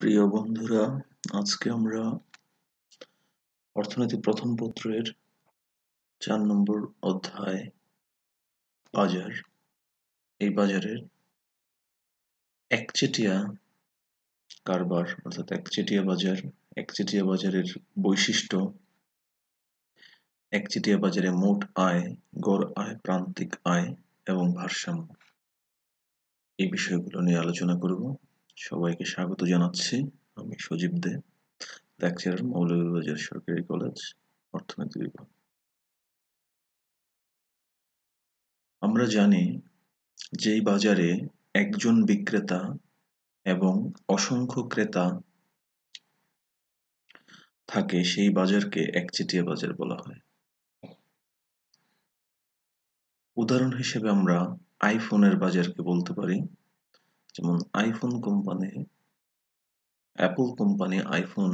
প্রিয় বন্ধুরা, আজকে আমরা অর্থনীতি প্রথম পত্রের 4 নম্বর অধ্যায় বাজার, এই বাজারের একচেটিয়া কারবার অর্থাৎ একচেটিয়া বাজারের বৈশিষ্ট্য, একচেটিয়া বাজারে মোট আয়, গড় আয়, প্রান্তিক আয় এবং ভারসাম্য, এই বিষয়গুলো নিয়ে আলোচনা করব। সবাইকে স্বাগত জানাচ্ছি। আমি সজীব দে, লেকচারার, মৌলভীবাজার সরকারি কলেজ, অর্থনীতি বিভাগ। আমরা জানি যে এই বাজারে একজন বিক্রেতা এবং অসংখ্য ক্রেতা থাকে, সেই বাজারকে একচেটিয়া বাজার বলা হয়। উদাহরণ হিসেবে আমরা আইফোনের বাজারকে বলতে পারি। যেমন অ্যাপল কোম্পানি আইফোন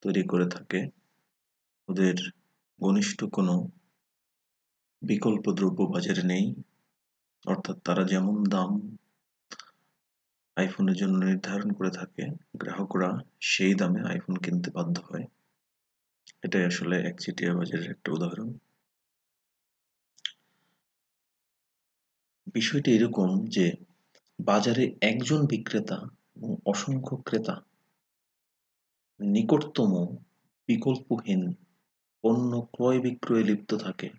তৈরি করে থাকে, ওদের ঘনিষ্ঠ কোনো বিকল্প দ্রব্য বাজারে নেই, অর্থাৎ তারা যেমন দাম আইফোনের জন্য নির্ধারণ করে থাকে, গ্রাহকরা সেই দামে আইফোন কিনতে বাধ্য হয়। এটাই আসলে একচেটিয়া বাজারের একটা উদাহরণ। বিষয়টি এরকম যে বাজারে একজন বিক্রেতা এবং অসংখ্য ক্রেতা নিকটতম বিকল্পহীন পণ্য ক্রয় বিক্রয়ে লিপ্ত থাকে।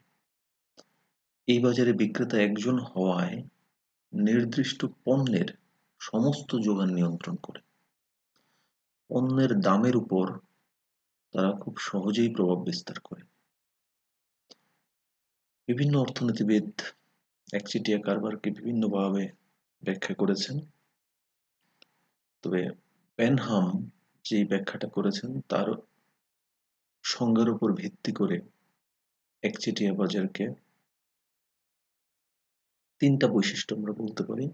এই বাজারে বিক্রেতা একজন হওয়ায় নির্দিষ্ট পণ্যের সমস্ত যোগান নিয়ন্ত্রণ করে। পণ্যের দামের উপর তারা খুব সহজেই প্রভাব বিস্তার করে। বিভিন্ন অর্থনীতিবিদ একচেটিয়া কারবারকে বিভিন্নভাবে ব্যাখ্যা করেছেন, তবে বেনহাম যে ব্যাখ্যাটা করেছেন তার সংজ্ঞার উপর ভিত্তি করে একচেটিয়া বাজারকে 3টা বৈশিষ্ট্য আমরা বলতে পারি।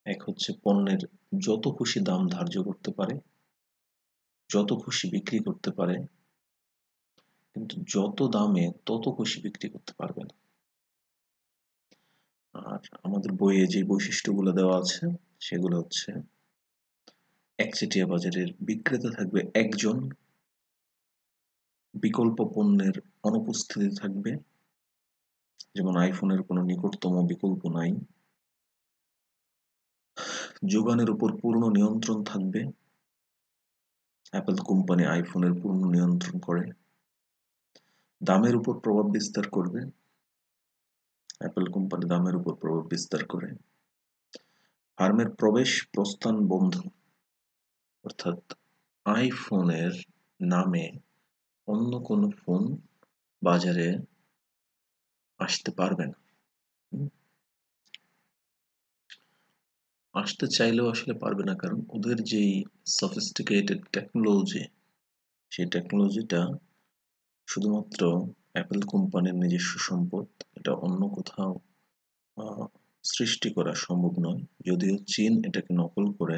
এক হচ্ছে পণ্যের যত খুশি দাম ধার্য করতে পারে, যত খুশি বিক্রি করতে পারে, কিন্তু যত দামে তত খুশি বিক্রি করতে পারবে না। আর আমাদের বইয়ে যে বৈশিষ্ট্যগুলো দেওয়া আছে সেগুলো হচ্ছে একচেটিয়া বাজারের বিক্রেতা থাকবে একজন, বিকল্প পণ্যের অনুপস্থিতি থাকবে, যেমন আইফোনের কোনো নিকটতম বিকল্প নাই, যোগানের উপর পূর্ণ নিয়ন্ত্রণ থাকবে, অ্যাপল কোম্পানি আইফোনের পূর্ণ নিয়ন্ত্রণ করে, দামের উপর প্রভাব বিস্তার করবে, অ্যাপল কোম্পানি দামের উপর প্রভাব বিস্তার করে, ফার্মের প্রবেশ প্রস্থান বন্ধ, অর্থাৎ আইফোনের নামে অন্য কোনো ফোন বাজারে আসতে পারবে না। আসতে চাইলেও আসলে পারবে না, কারণ ওদের যেই সফিস্টিকেটেড টেকনোলজি, সেই টেকনোলজিটা শুধুমাত্র অ্যাপল কোম্পানির নিজস্ব সম্পদ, এটা অন্য কোথাও সৃষ্টি করা সম্ভব নয়। যদিও চীন এটাকে নকল করে,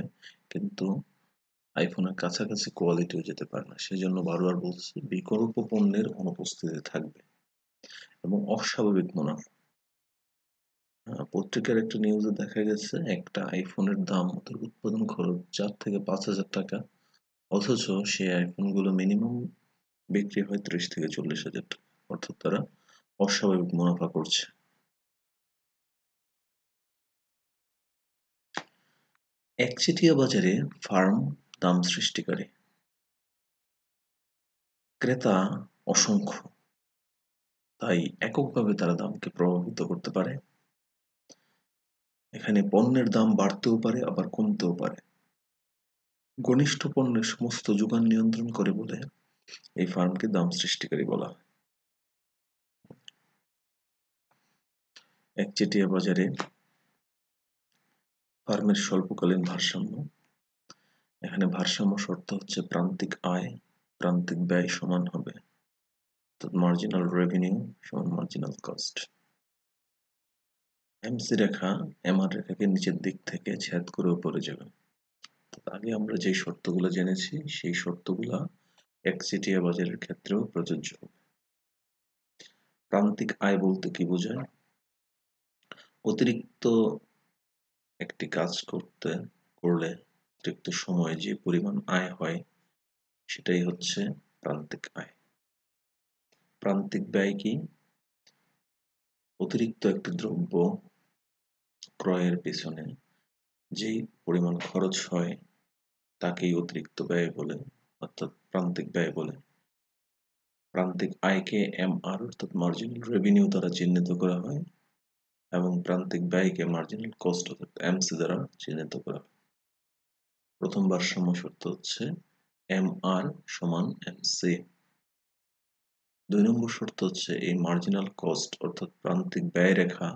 কিন্তু আইফোনের কাছাকাছি কোয়ালিটিও যেতে পারে না। সেজন্য বারবার বলছি, বিকল্প পণ্যের অনুপস্থিতি থাকবে এবং অস্বাভাবিক মুনাফা। পত্রিকার একটা নিউজে দেখা গেছে একটা আইফোনের দাম, ওদের উৎপাদন খরচ 4 থেকে 5,000 টাকা, অথচ সেই আইফোনগুলো মিনিমাম বিক্রি হয় 30 থেকে 40,000 টাকা, অর্থাৎ তারা অস্বাভাবিক মুনাফা করছে। একচেটিয়া বাজারে ফার্ম দাম সৃষ্টিকারী, ক্রেতা অসংখ্য, তাই এককভাবে তারা দামকে প্রভাবিত করতে পারে। এখানে পণ্যের দাম বাড়তেও পারে, আবার কমতেও পারে। ঘনিষ্ঠ পণ্যের সমস্ত যোগান নিয়ন্ত্রণ করে বলে এই ফার্মকে দাম সৃষ্টিকারী বলা হয়। একচেটিয়া বাজারে ফার্মের স্বল্পকালীন ভারসাম্য, এখানে ভারসাম্য শর্ত হচ্ছে প্রান্তিক আয় প্রান্তিক ব্যয় সমান হবে, অর্থাৎ মার্জিনাল রেভিনিউ সমান মার্জিনাল কস্ট। এমসি রেখা এমআর রেখাকে নিচের দিক থেকে ছেদ করে উপরে যাবে। আগে আমরা যে শর্তগুলো জেনেছি সেই শর্তগুলা একচেটিয়া বাজারের ক্ষেত্রেও প্রযোজ্য হবে। প্রান্তিক আয় বলতে কি বোঝায়? অতিরিক্ত একটি কাজ করলে অতিরিক্ত সময়ে যে পরিমাণ আয় হয় সেটাই হচ্ছে প্রান্তিক আয়। প্রান্তিক ব্যয় কি? অতিরিক্ত একটি দ্রব্য ক্রয়ের পেছনে যেই পরিমাণ খরচ হয় তাকেই অতিরিক্ত ব্যয় বলে, অর্থাৎ প্রান্তিক ব্যয় বলে। প্রান্তিক আয়কে এমআর অর্থাৎ মার্জিনাল রেভিনিউ দ্বারা চিহ্নিত করা হয় এবং প্রান্তিক ব্যয়কে মার্জিনাল কস্ট অর্থাৎ এমসি দ্বারা চিহ্নিত করা হয়। প্রথম ভারসাম্য শর্ত হচ্ছে এমআর সমান এমসি। 2 নম্বর শর্ত হচ্ছে এই মার্জিনাল কস্ট অর্থাৎ প্রান্তিক ব্যয় রেখা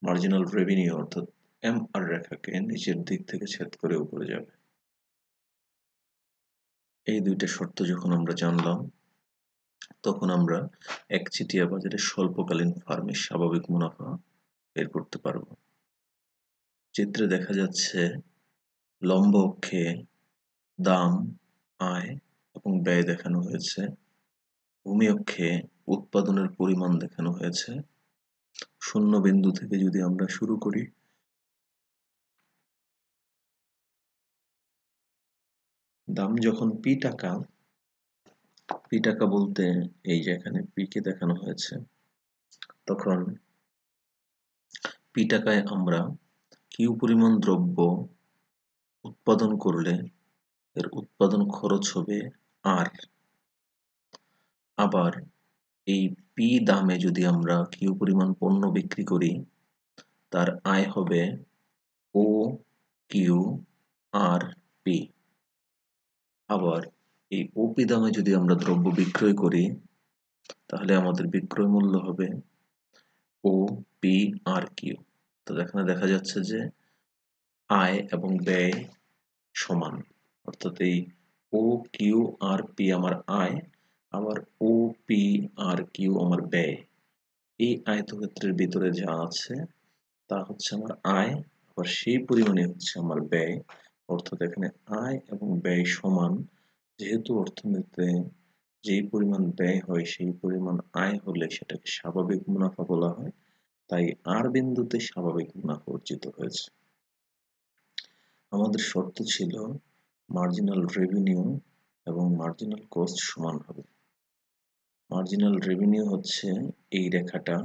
মার্জিনাল রেভিনিউ অর্থাৎ এমআর রেখাকে নিচের দিক থেকে ছেদ করে উপরে যাবে। এই দুইটা শর্ত যখন আমরা জানলাম তখন আমরা একচেটিয়া বাজারে স্বল্পকালীন ফার্মের স্বাভাবিক মুনাফা বের করতে পারব। চিত্রে দেখা যাচ্ছে লম্ব অক্ষে দাম, আয় এবং ব্যয় দেখানো হয়েছে, ভূমি অক্ষে উৎপাদনের পরিমাণ দেখানো হয়েছে। শূন্য বিন্দু থেকে যদি আমরা শুরু করি, দাম যখন পি টাকা বলতে এই যে এখানে পি কে দেখানো হয়েছে, তখন পি টাকায় আমরা কিউ পরিমাণ দ্রব্য উৎপাদন করলে এর উৎপাদন খরচ হবে আর। আবার এই পি দামে যদি আমরা কিউ পরিমাণ পণ্য বিক্রি করি তার আয় হবে ও কিউ আর পি। আবার এই ওপি দামে যদি আমরা দ্রব্য বিক্রয় করি তাহলে আমাদের বিক্রয় মূল্য হবে ও পি আর কিউ। তো এখানে দেখা যাচ্ছে যে আয় এবং ব্যয় সমান, অর্থাৎ এই ও কিউ আর পি আমার আয়, আবার ও পি আর কিউ আমার ব্যয়। এই আয়তক্ষেত্রের ভিতরে যা আছে তা হচ্ছে আমার আয়, আবার সেই পরিমাণে হচ্ছে আমার ব্যয়, অর্থাৎ এখানে আয় এবং ব্যয় সমান। যেহেতু অর্থনীতিতে যেই পরিমাণ ব্যয় হয় সেই পরিমাণ আয় হলে সেটাকে স্বাভাবিক মুনাফা বলা হয়, তাই আর বিন্দুতে স্বাভাবিক মুনাফা অর্জিত হয়েছে। আমাদের শর্ত ছিল মার্জিনাল রেভিনিউ এবং মার্জিনাল কস্ট সমান হবে। মার্জিনাল রেভিনিউ হচ্ছে এই রেখাটা,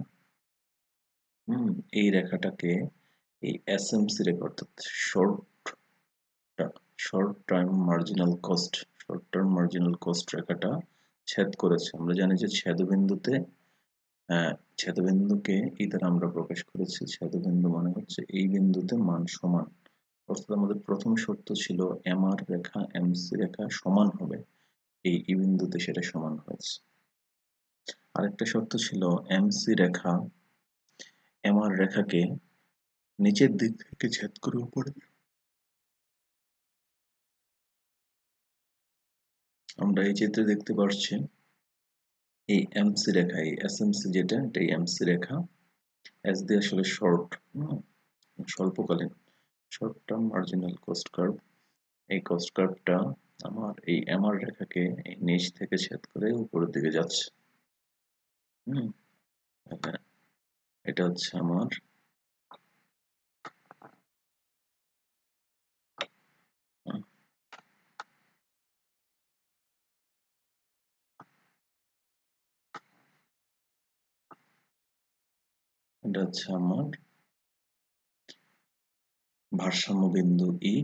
এই রেখাটাকে এই এসএমসি রেখা অর্থাৎ শর্ট টার্ম মার্জিনাল কস্ট রেখাটা ছেদ করেছে। আমরা জানি যে ছেদবিন্দুকে এই দ্বারা আমরা প্রকাশ করেছি। ছেদবিন্দু মানে হচ্ছে এই বিন্দুতে মান সমান, অর্থাৎ আমাদের প্রথম শর্ত ছিল এমআর রেখা এমসি রেখা সমান হবে, এই বিন্দুতে সেটা সমান হয়েছে। আরেকটা শর্ত ছিল এমসি রেখা এমআর রেখাকে নিচের দিক থেকে ছেদ করে উপরে। আমরা এই চিত্রে দেখতে পাচ্ছি এই এমসি রেখা, এই এসএমসি যেটা, এটা এমসি রেখা, এস দিয়ে আসলে স্বল্পকালীন short term marginal cost curve. এই কস্ট কার্ভটা আমার এই এমআর রেখাকে এই নিচ থেকে ছেদ করে উপরের দিকে যাচ্ছে। এটা হচ্ছে আমার ভারসাম্য বিন্দু ই,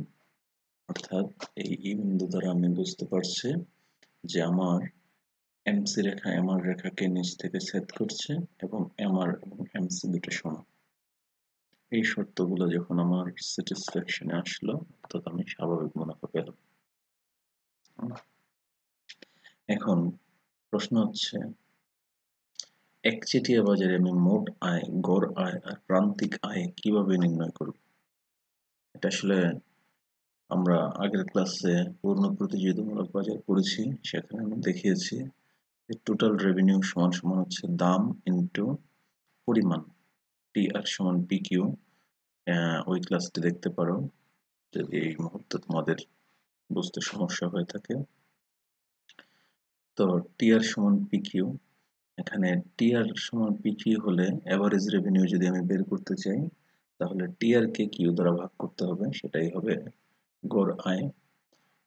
অর্থাৎ এই বিন্দু দ্বারা আমি বুঝতে পারছি যে আমার এমসি রেখা এমআর রেখাকে নিচ থেকে ছেদ করছে এবং এমআর এবং এমসি দুটো সমান। এই শর্তগুলো যখন আমার স্যাটিসফ্যাকশনে আসলো, অর্থাৎ আমি স্বাভাবিক মুনাফা পেলাম। এখন প্রশ্ন হচ্ছে একচেটিয়া বাজারে আমি মোট আয়, গড় আয় আর প্রান্তিক আয় কিভাবে নির্ণয় করব? এটা আসলে আমরা আগের ক্লাসে পূর্ণ প্রতিযোগিতামূলক বাজার পড়েছি, সেখানে আমি দেখিয়েছি টোটাল রেভিনিউ সমান সমান হচ্ছে দাম ইনটু পরিমাণ, টি আর সমান পি কিউ। ওই ক্লাসটি দেখতে পারো যদি এই মুহূর্তে তোমাদের বুঝতে সমস্যা হয়ে থাকে। তো টি আর সমান পি কিউ, এখানে টি আর সমান পি কিউ হলে এভারেজ রেভিনিউ যদি আমি বের করতে চাই তাহলে টি আর কে কিউ দ্বারা ভাগ করতে হবে, সেটাই হবে গড় আয়।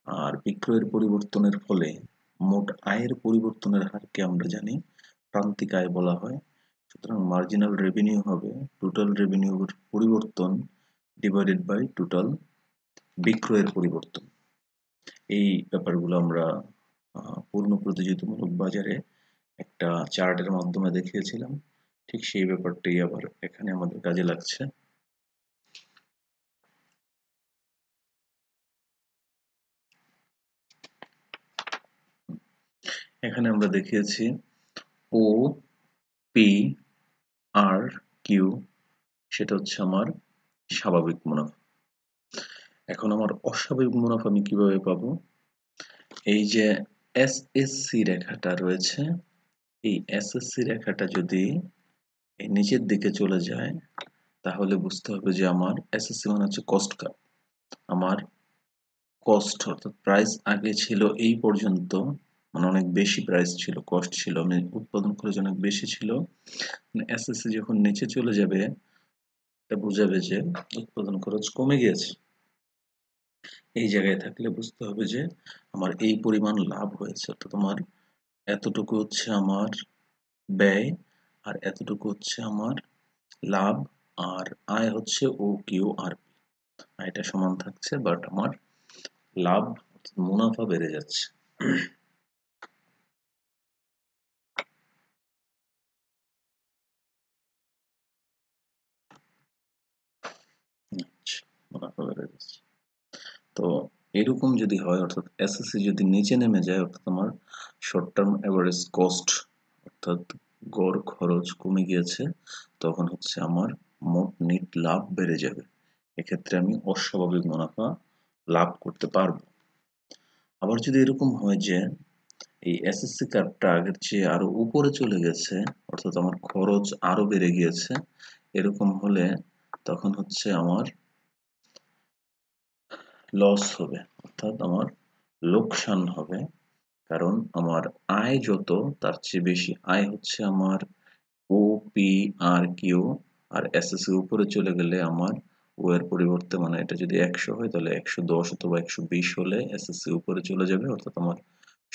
আর বিক্রয়ের পরিবর্তনের ফলে মোট আয়ের পরিবর্তনের হারকে আমরা জানি প্রান্তিক আয় বলা হয়। সুতরাং মার্জিনাল রেভিনিউ হবে টোটাল রেভিনিউর পরিবর্তন ডিভাইডেড বাই টোটাল বিক্রয়ের পরিবর্তন। এই ব্যাপারগুলো আমরা পূর্ণ প্রতিযোগিতামূলক বাজারে একটা চার্টের মাধ্যমে দেখিয়েছিলাম, ঠিক সেই ব্যাপারটাই আবার এখানে আমাদের কাজে লাগছে। এখানে আমরা দেখিয়েছি ও পি আর কিউ, সেটা হচ্ছে আমার স্বাভাবিক মুনাফা। এখন আমার অস্বাভাবিক মুনাফা আমি কিভাবে পাবো? এই যে এসএসসি রেখাটা রয়েছে, এই এসএসসি রেখাটা যদি এই নিচের দিকে চলে যায় তাহলে বুঝতে হবে যে আমার এসএসসি মানে হচ্ছে কস্ট কার্ভ। আমার কস্ট অর্থাৎ প্রাইস আগে ছিল এই পর্যন্ত, মানে অনেক বেশি প্রাইস ছিল, কস্ট ছিল, আমি উৎপাদন খরচ অনেক বেশি ছিল। এসএসসি যখন নিচে চলে যাবে এটা বোঝাবে যে উৎপাদন খরচ কমে গিয়েছে। এই জায়গায় থাকলে বুঝতে হবে যে আমার এই পরিমাণ লাভ হয়েছে, অর্থাৎ আমার এতটুকু হচ্ছে আমার ব্যয় আর এতটুকু হচ্ছে আমার লাভ, আর আয় হচ্ছে ও কিউ আর পি। আয়টা সমান থাকছে বাট আমার লাভ মুনাফা বেড়ে যাচ্ছে। মুনাফা বেড়ে যাচ্ছে। তো এরকম যদি হয়, অর্থাৎ এসএসসি যদি নিচে নেমে যায়, অর্থাৎ আমার শর্ট টার্ম এভারেজ কস্ট অর্থাৎ গড় খরচ কমে গিয়েছে, তখন হচ্ছে আমার মোট নেট লাভ বেড়ে যাবে। এক্ষেত্রে আমি অস্বাভাবিক মুনাফা লাভ করতে পারবো। আবার যদি এরকম হয় যে এই এসএসসি কার্ভটা আগের চেয়ে আরো উপরে চলে গেছে, অর্থাৎ আমার খরচ আরো বেড়ে গিয়েছে, এরকম হলে তখন হচ্ছে আমার লস হবে, অর্থাৎ আমার লোকসান হবে। কারণ আমার আয় যত তার চেয়ে বেশি আয় হচ্ছে আমার ও পি আর কিউ, আর এসএসসি উপরে চলে গেলে আমার ও এর পরিবর্তে, মানে এটা যদি 100 হয় তাহলে 110 অথবা 120 হলে এসএসসি উপরে চলে যাবে, অর্থাৎ আমার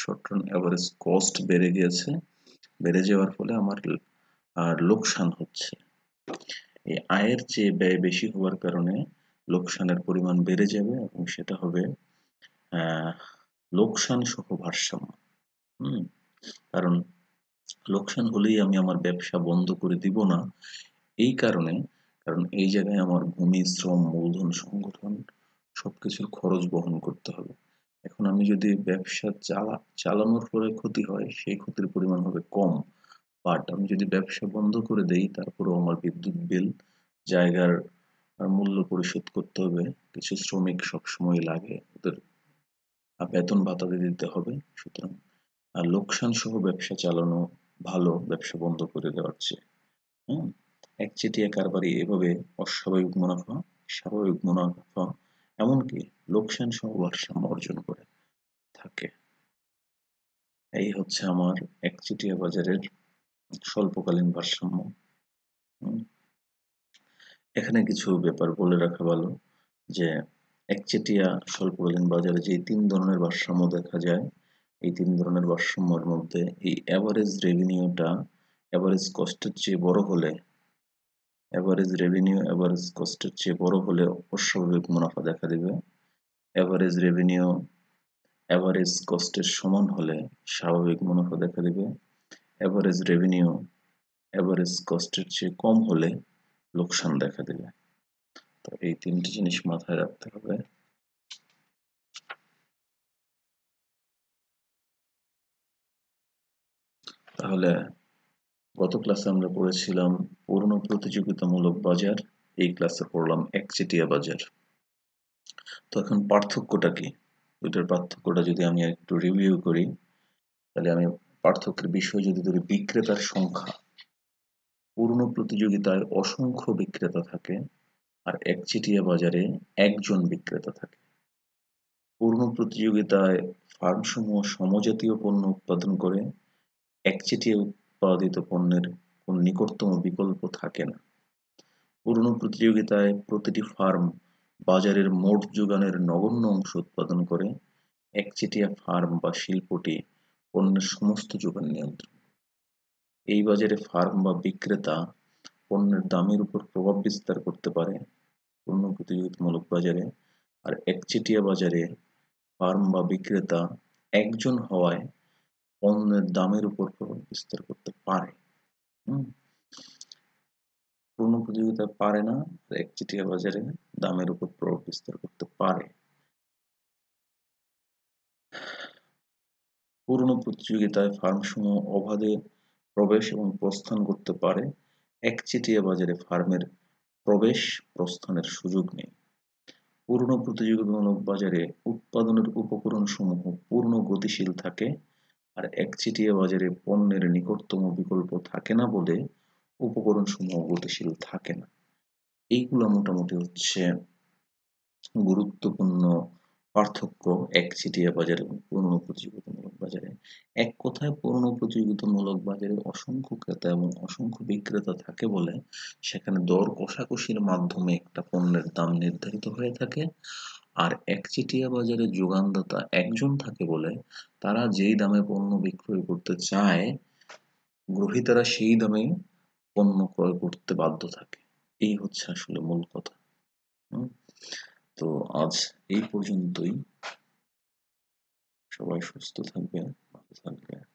শর্ট টার্ম এভারেজ কস্ট বেড়ে গিয়েছে। বেড়ে যাওয়ার ফলে আমার আর লোকসান হচ্ছে। এই আয়ের চেয়ে ব্যয় বেশি হওয়ার কারণে লোকসানের পরিমাণ বেড়ে যাবে এবং সেটা হবে লোকসান সহ ভারসাম্য। কারণ লোকসান হলেই আমি আমার ব্যবসা বন্ধ করে দিব না, এই কারণে, কারণ এই জায়গায় আমার ভূমি, শ্রম, মূলধন, সংগঠন সবকিছুর খরচ বহন করতে হবে। এখন আমি যদি ব্যবসা চালানোর পরে ক্ষতি হয়, সেই ক্ষতির পরিমাণ হবে কম, বাট আমি যদি ব্যবসা বন্ধ করে দেই তারপরেও আমার বিদ্যুৎ বিল, জায়গার মূল্য পরিশোধ করতে হবে, কিছু শ্রমিক সবসময় লাগে, ওদের বেতন ভাতা দিতে হবে। সুতরাং লোকসান সহ ব্যবসা চালানো ভালো ব্যবসা বন্ধ করে দেওয়ার চেয়ে। একচেটিয়া কারবারি এভাবে অস্বাভাবিক মুনাফা, স্বাভাবিক মুনাফা, এমনকি লোকসান সহ ভারসাম্য অর্জন করে থাকে। এই হচ্ছে আমার একচেটিয়া বাজারের স্বল্পকালীন ভারসাম্য। এখানে কিছু ব্যাপার বলে রাখা ভালো যে একচেটিয়া স্বল্পকালীন বাজারে যে 3 ধরনের ভারসাম্য দেখা যায়, এই 3 ধরনের ভারসাম্যের মধ্যে এই এভারেজ রেভিনিউটা এভারেজ কস্টের চেয়ে বড় হলে, এভারেজ রেভিনিউ এভারেজ কস্টের চেয়ে বড় হলে অস্বাভাবিক মুনাফা দেখা দিবে। এভারেজ রেভিনিউ এভারেজ কস্টের সমান হলে স্বাভাবিক মুনাফা দেখা দিবে। এভারেজ রেভিনিউ এভারেজ কস্টের চেয়ে কম হলে লোকসান দেখা দিবে। তো এই 3টি জিনিস মাথায় রাখতে হবে। তাহলে গত ক্লাসে আমরা পড়েছিলাম পূর্ণ প্রতিযোগিতামূলক বাজার, এই ক্লাসে পড়লাম একচেটিয়া বাজার। তো এখন পার্থক্যটা কি? দুইটার পার্থক্যটা যদি আমি একটু রিভিউ করি, তাহলে আমি পার্থক্যের বিষয় যদি ধরি, বিক্রেতার সংখ্যা, পূর্ণ প্রতিযোগিতায় অসংখ্য বিক্রেতা থাকে আর একচেটিয়া বাজারে একজন বিক্রেতা থাকে। পূর্ণ প্রতিযোগিতায় ফার্মসমূহ সমজাতীয় পণ্য উৎপাদন করে, একচেটিয়া উৎপাদিত পণ্যের কোন নিকটতম বিকল্প থাকে না। পূর্ণ প্রতিযোগিতায় প্রতিটি ফার্ম বাজারের মোট যোগানের নগণ্য অংশ উৎপাদন করে। একচেটিয়া ফার্ম বা শিল্পটি পণ্যের সমস্ত যোগান নিয়ন্ত্রণ। এই বাজারে ফার্ম বা বিক্রেতা পণ্যের দামের উপর প্রভাব বিস্তার করতে পারে পণ্য প্রতিযোগিতামূলক বাজারে। আর একচেটিয়া বাজারে ফার্ম বা বিক্রেতা একজন হওয়ায় পণ্যের দামের উপর প্রভাব বিস্তার করতে পারে। পূর্ণ প্রতিযোগিতায় পারে না, একচেটিয়া বাজারে দামের উপর প্রভাব বিস্তার করতে পারে। পূর্ণ প্রতিযোগিতায় ফার্মসমূহ অবাধে প্রবেশ এবং প্রস্থান করতে পারে। একচেটিয়া বাজারে ফার্মের প্রবেশ প্রস্থানের সুযোগ নেই। পূর্ণ প্রতিযোগিতামূলক বাজারে উৎপাদনের উপকরণসমূহ পূর্ণ গতিশীল থাকে, আর একচেটিয়া বাজারে পণ্যের নিকটতম বিকল্প থাকে না বলে উপকরণসমূহ গতিশীল থাকে না। এইগুলো মোটামুটি হচ্ছে গুরুত্বপূর্ণ পার্থক্য একচেটিয়া বাজার এবং পূর্ণ প্রতিযোগিতামূলক বাজারে। এক কথায় পূর্ণ প্রতিযোগিতামূলক বাজারে অসংখ্য ক্রেতা এবং অসংখ্য বিক্রেতা থাকে বলে সেখানে দর কষাকষির মাধ্যমে একটা পণ্যের দাম নির্ধারিত হয়ে থাকে। আর একচেটিয়া বাজারে যোগানদাতা একজন থাকে বলে তারা যেই দামে পণ্য বিক্রয় করতে চায়, গ্রহীতারা সেই দামে পণ্য ক্রয় করতে বাধ্য থাকে। এই হচ্ছে আসলে মূল কথা। তো আজ এই পর্যন্তই। সবাই সুস্থ থাকবে, ভালো থাকবে।